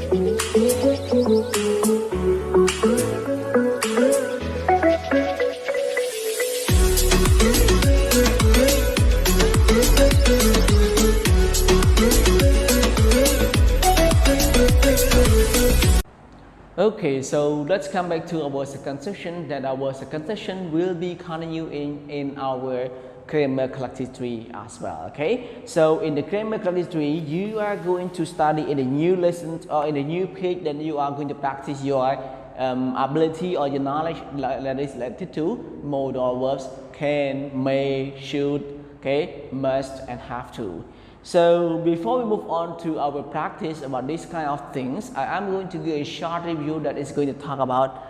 Okay, so let's come back to our second session. That our second session will be continuing in our grammar collective tree as well. Okay, so in the grammar collective tree, you are going to study in a new lesson or in a new page. Then you are going to practice your ability or your knowledge that is related to modal verbs can, may, should, okay, must, and have to. So before we move on to our practice about this kind of things, I am going to give a short review that is going to talk about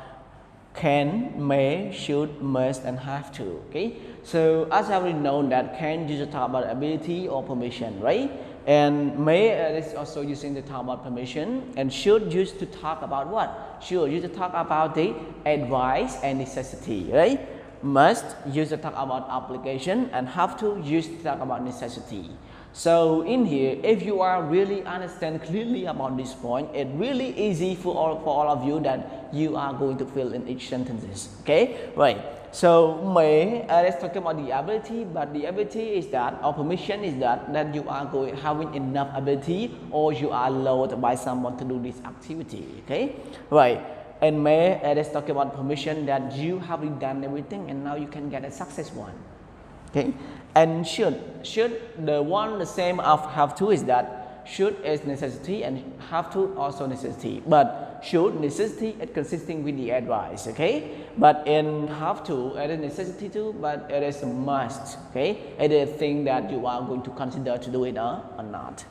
can, may, should, must, and have to. Okay. So as I already know that can usually talk about ability or permission, right? And may is also using to talk about permission, and should used to talk about what? Should used to talk about the advice and necessity, right? Must used to talk about obligation, and have to used to talk about necessity. So in here, if you are really understand clearly about this point, it's really easy for all of you that you are going to fill in each sentences. Okay, right. So may let's talk about the ability, but the ability is that, or permission is that you are having enough ability, or you are allowed by someone to do this activity. Okay, right. And may let's talk about permission that you have done everything and now you can get a success one. Okay, and should the same of have to is that should is necessity and have to also necessity, but should necessity is consisting with the advice. Okay, but in have to it is necessity too, but it is a must. Okay, it is a thing that you are going to consider to do it or not.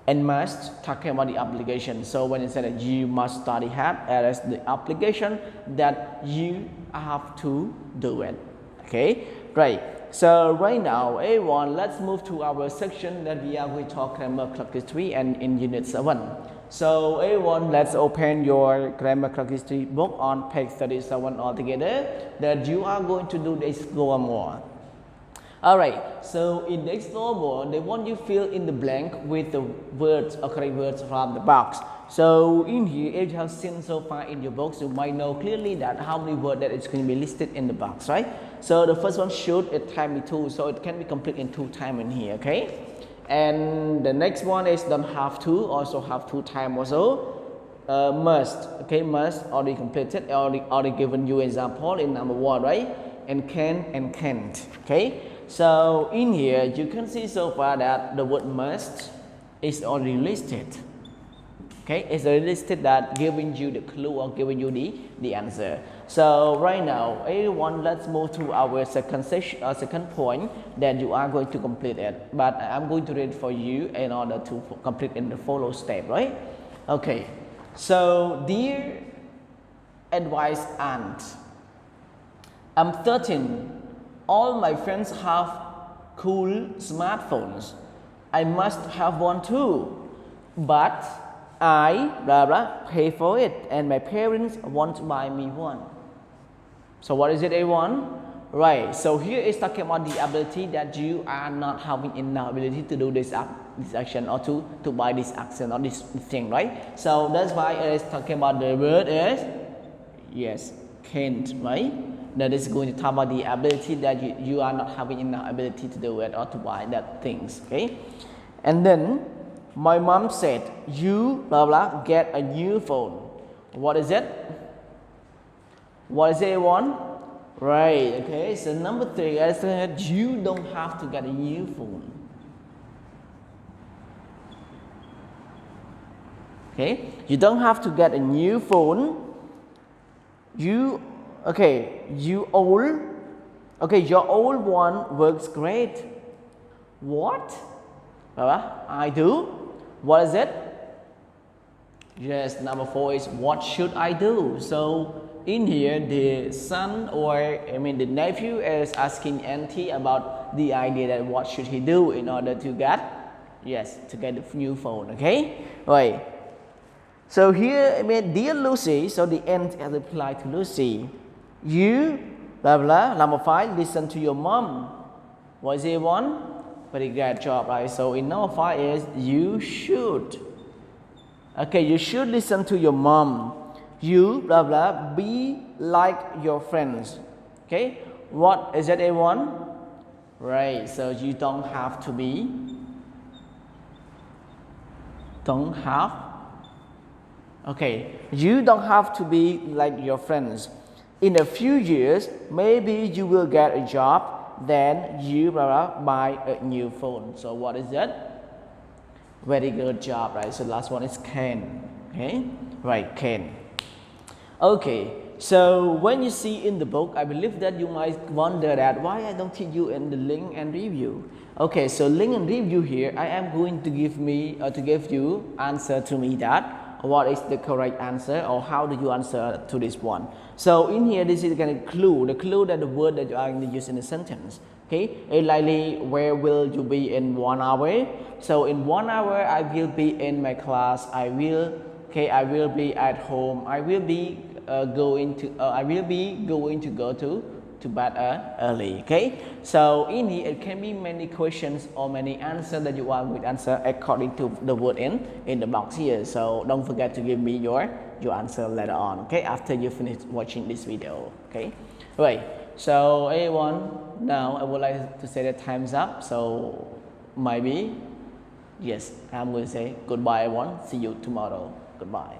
And must talking about the obligation. So when you say that you must study hard, it is the obligation that you have to do it. Okay, right. So right now, everyone, let's move to our section that we are going to talk grammar collective tree and in unit 7. So everyone, let's open your grammar collective tree book on page 37 altogether. That you are going to do the explore more. Alright, so in the explore more, they want you fill in the blank with the words or correct words from the box. So in here, if you have seen so far in your books, you might know clearly that how many words that is going to be listed in the box, right? So the first one should, it can be 2, so it can be complete in 2 times in here, okay? And the next one is don't have to, also have 2 times also. Must, okay, must already completed, already given you example in number 1, right? And can and can't, okay? So in here, you can see so far that the word must is already listed. Okay, it's already listed that giving you the clue or giving you the answer. So right now, everyone, let's move to our second point that you are going to complete it. But I'm going to read for you in order to complete in the follow step, right? Okay. So dear advice aunt, I'm 13. All my friends have cool smartphones. I must have one too. But I pay for it and my parents won't buy me one. So what is it, everyone? Right, so here is talking about the ability that you are not having enough ability to do this action or to buy this action or this thing, right? So that's why it is talking about the word is, yes, can't, right? That is going to talk about the ability that you are not having enough ability to do it or to buy that things, okay? And then my mom said, you get a new phone. What is it? What is it, everyone? Right, okay, so number 3, I said you don't have to get a new phone. Okay, you don't have to get a new phone. You old. Okay, your old one works great. What? I do. What is it? Yes, number 4 is what should I do? So in here, the son the nephew is asking auntie about the idea that what should he do in order to get, to get a new phone. Okay, right. So here, dear Lucy. So the aunt has replied to Lucy. You number 5, listen to your mom. What is it, one? Very good job, right? So in number 5 is you should. Okay, you should listen to your mom. You blah blah be like your friends. Okay, what is that A1? Right, so you don't have to be, don't have, okay, you don't have to be like your friends. In a few years, maybe you will get a job, then you blah, blah, buy a new phone. So what is that? Very good job, right? So last one is can. Okay, right, can. Okay, so when you see in the book, I believe that you might wonder that why I don't teach you in the link and review. Okay, so link and review here, I am going to give you answer to me that what is the correct answer or how do you answer to this one. So in here, this is kind of clue, the clue that the word that you are going to use in the sentence. Okay, likely where will you be in 1 hour? So in 1 hour, I will be in my class. I will be at home. I will be going to go to bed early. Okay, so in here it can be many questions or many answers that you want to answer according to the word in the box here. So don't forget to give me your answer later on. Okay, after you finish watching this video. Okay, right. So A1, now I would like to say that time's up. So maybe yes, I'm going to say goodbye everyone. See you tomorrow. Goodbye.